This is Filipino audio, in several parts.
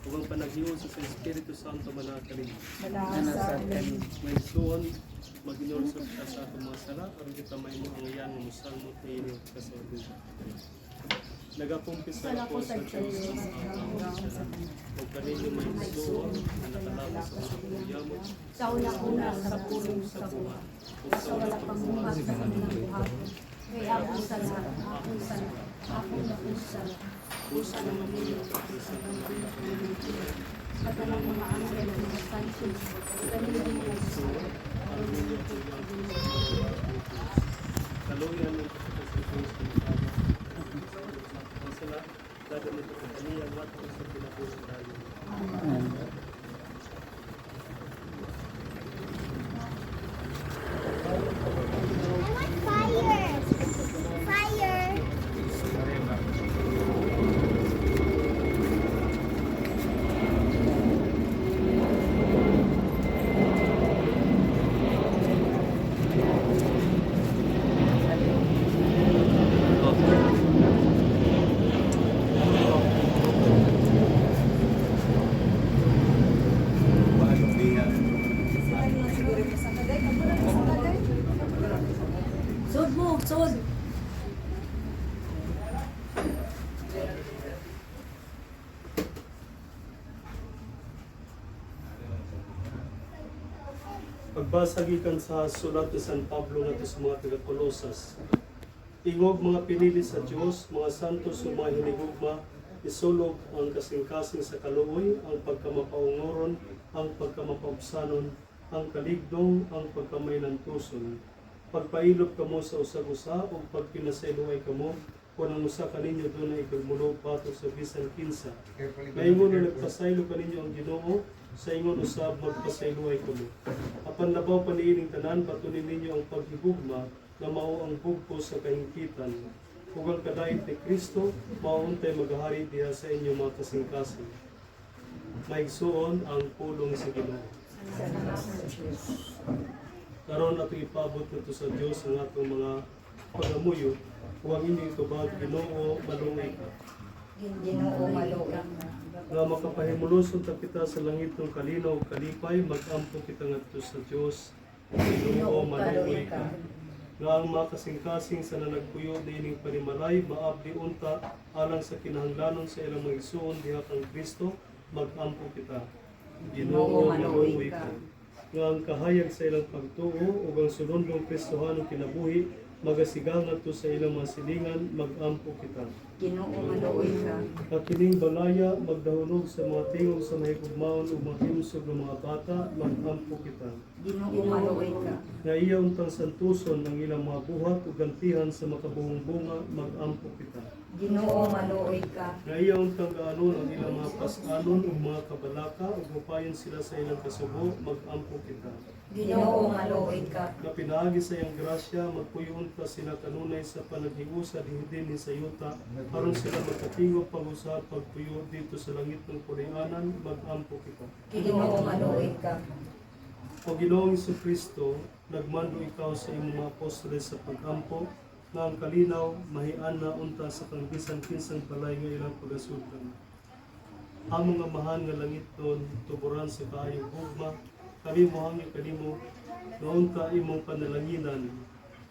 ug ang panaghiusa sa Espiritu Santo manakalig. Manasad kami. May suon, mag-inursot ka sa atong mga sala, aron kita may mo ang iyan ng musalmot na inyo kasawagin. Nagapumpisa na po sa Diyos sa o kaninyo may suon na nakalawas sa mga pagyamot Sa una-una sa pulong sa buha. Sa wala pang buhat sa kanilang buhaton. Kaya ako sa lahat, ako sa lahat, ako na po sa lahat. puso na mamuyo at isa ng Maria Panginoon. At ang mga anghel ng mga sanctions, kanilang mga suon. Ang ninyo at ilang kaluyan ng kapatid sa Diyos ng ang sala, dadamit ang kaniyang wat o sa pinapusin tayo. Sud mo, sud. Pagbasa gikan sa sulat ni San Pablo ngadto sa mga taga-Colosas. Ingog mga pinili sa Dios, mga santos o mga hinigugma, isulog ang kasing-kasing sa kaluoy, ang pagkamapaungoron, ang pagkamapaubsanon, ang kaligdong, ang pagkamay-nantuson. Pagpailog kamo sa usag-usa o pagpinasayloay kamo, kung ang usa kaninyo doon ay igulmulo pato sa bisan kinsa. Maingon na nagpasaylo kaninyo ang Ginoo, sa ingon usab magpasayloay kamo. Apan labaw paniining tanan, patunin ninyo ang paghigugma na mao ang bugpo sa kahingkitan. Ug ang kadait ni Kristo, mauntay maghahari diha sa inyo mga kasing-kasing. Maigsuon ang pulong sa Ginoo. Karon ato ipabot nito sa Dios ang atong mga pagamuyo. Huwag inyo itubag, Ginoo malungay ka. Ginoo malugang. Nga makapahimuloson ta kita sa langit ng kalinaw ug kalipay, mag-ampo kita ngadto sa Dios. Ginoo malungay ka. Nga ang mga kasing-kasing sa nanagpuyo diining panimalay, maabdi unta alang sa kinahanglanon sa ilang mga igsuon diha kang Kristo, mag-ampo kita. Ginoo malungay ka. Nga ang kahayag sa ilang pagtuo ug ang sulondong Kristohanong kinabuhi, magasigangan to sa ilang mga silingan, mag-ampo kita. Ginoo maluoy ka. At kining balaya, magdahunog sa mga tingog sa mahigugmaon o mga himsog ng mga bata, mag-ampo kita. Ginoo maluoy ka. Nga iya untang santuson ng ilang mga buhat o gantihan sa makabuhong bunga, mag-ampo kita. Ginoo maluoy ka. Nga iya untang gaanon ang ilang mga pasanon o mga kabalaka o gupayon sila sa ilang kasubo, mag-ampo kita. Ginoo maluoy ka. Na pinaagi sa iyang grasya, magpuyon pa sila kanunay sa panaghiusa din sa yuta, aron sila magkatingog pag-usap pagpuyo dito sa langit ng pulianan, mag-ampo kita. Ginoo maluoy ka. O Ginoong Kristo, nagmando ikaw sa imong mga apostoles sa pag-ampo, na ang kalinaw, mahian na unta sa kang bisan-kinsang balay nga ilang pagasultan. Ang mga mahal nga langit doon, tuburan sa kaayong hugma, kami mohangyo kanimo, naunta imong panalanginan,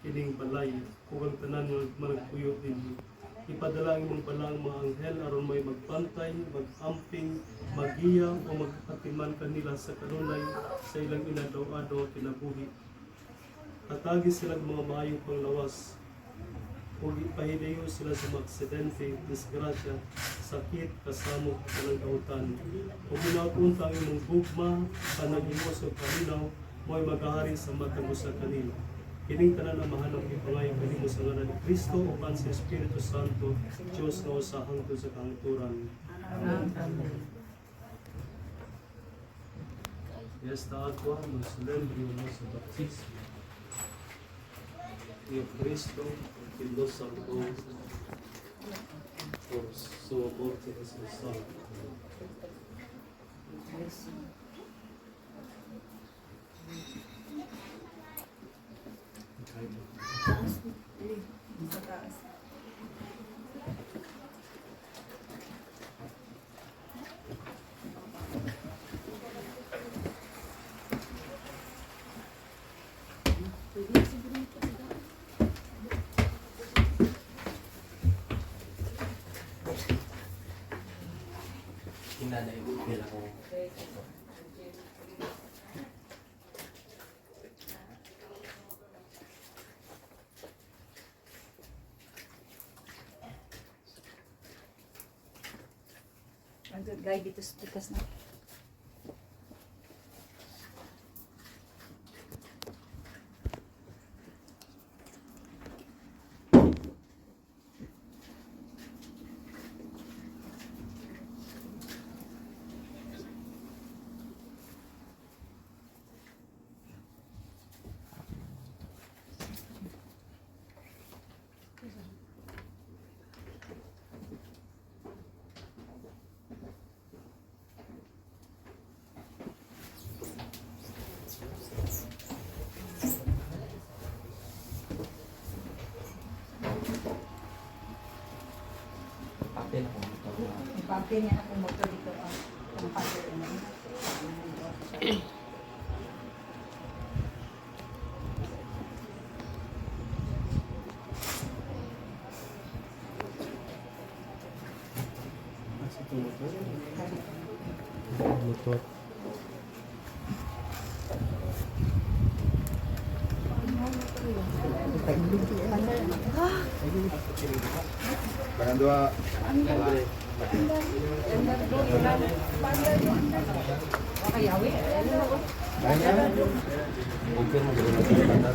kining balay, ug ang tanan nga managpuyo din. Ipadala ang imong balang mga anghel aron may magpantay, magamping, magiya o magkatiman kanila sa kanunay sa ilang inadlaw-adlaw kinabuhi. Atagi silang mga maayong panglawas, ug ipahilayo sila sa mga aksidente, disgrasya, sakit, kasamok, kanang kautan. Ug minapunta ang imong gugma, panaghiwas o kalinaw, mo'y maghahari sa matag usa kanila. Kining tanan ang mahanong ipangayo kanimo sa ngalan ni Kristo o pan sa Espiritu Santo, Diyos na usa hangtod sa kahangturan. Esta agua nos lembra nosso batismo. E o Cristo que nos salvou por sua morte e ressurreição. nanay bilang ko. Ang good guy dito sa pikas na. Papel ako. Ipapin niya akong motor dito. Ang pasok na. Nasa tumuto. Motor. Barang dua. Mungkin mau jadi kesempatan.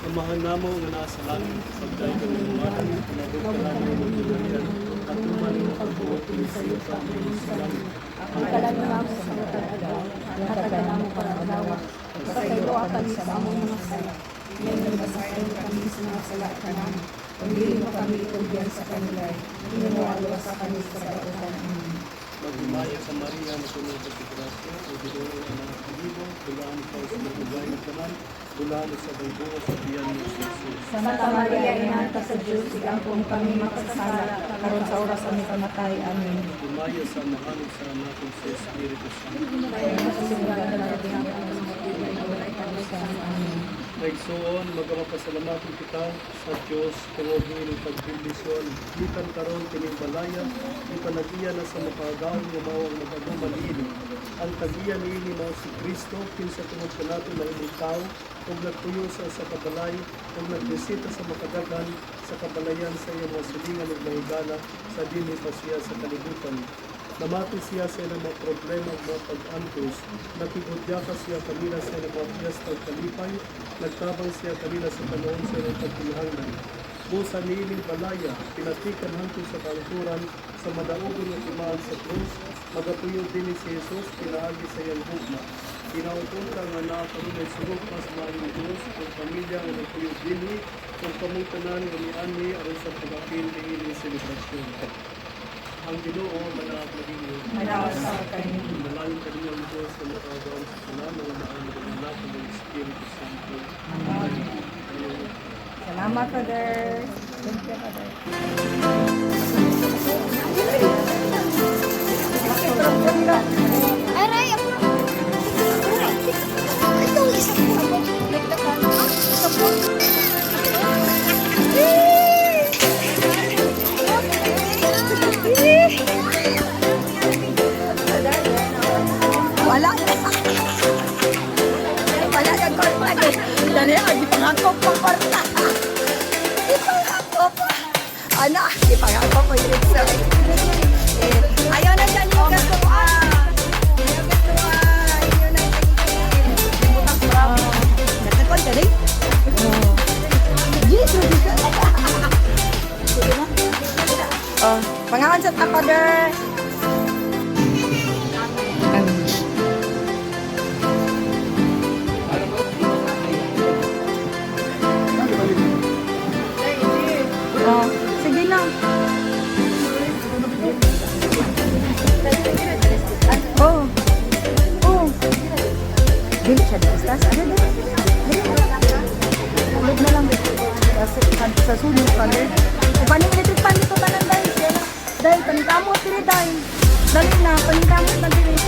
Amahan namo nga nasa langit, pagdahil ka ng umanan, pinagod ka lang ng mga at tumaling pagbuot ng sa iyo sa mga langit. Ang kalagawa mo sa mga agaw, ang katagala mo para agawa. Pagkailo kami sa among mga sala. Ngayon nagbasayan kami sa mga sala ka namin. Pagdili mo kami itugyan sa kanila. Hindi mo alwa sa kami sa kautan. Maghimaya sa Maria na tunong sa Grasya, o Ginoo ang mga pag-ibong, tulaan ikaw sa mga bugay ng tanan, tulaan sa baybuo sa tiyan ni Jesus. Santa Maria, inanta sa Diyos, igampong kami makasala, karon sa oras kami kamatay. Amen. Himaya sa mahanod sa natin sa Espiritu Santo. Amen. Naigsuon, magpapasalamaton kita sa Diyos, tungod ng pagbibisyon, gikan karon kining balaya, ipanagiya na sa makagaw nga mao ang nagadumalili. Ang tagiya niini mao si Kristo, kinsa tungod kanato na imong tao, ug nagtuyo sa kabalay, ug nagbisita sa makadagan sa kabalayan sa iyang mga silingan ug mahigala sa dinhi pa siya sa kalibutan. Namati siya sa ilang mga problema ug mga pag-antos, nakigudya ka siya kanila sa ilang mga piyesta ug kalipay, nagtabang siya kanila sa panahon sa ilang pagpilihangnan. Busa niining balaya, pinatikan hangtod sa kalikuran, sa madaugon nga timaan sa krus, magatuyo din si Jesus, pinaagi sa iyang hugma. Pinaupon ka nga nakakarunay sulog mas maayong Diyos, ang pamilya nga nagtuyo din kung kamutanan nga ni aron sa pag-apil niining selebrasyon. Ang Ginoo manaag maging Manaag sa kanin. Dalangin ka ninyo ang Diyos na makagawa sa salam ng maayong ng anak ng Espiritu Santo. Amen. Salamat, Father. Thank you, Father. Aray, ako na. Ito, isa po. Nagdakan. Isa po. Wala na. Wala na korta. Dali, di pangako pa korta. Di pangako pa. Ano, di pangako pa yun sa. Ayaw na dyan yung kasuwa. Ayaw kasuwa. Ayaw na yung butang bravo. Nagkakon ka rin? Yes, sige na. Oh, pangalan sa tapader. Sa sunog kali. O kaning electric pan dito tanan dahil. Dahil, paningkamot diri dahil. Dali na, paningkamot na diri.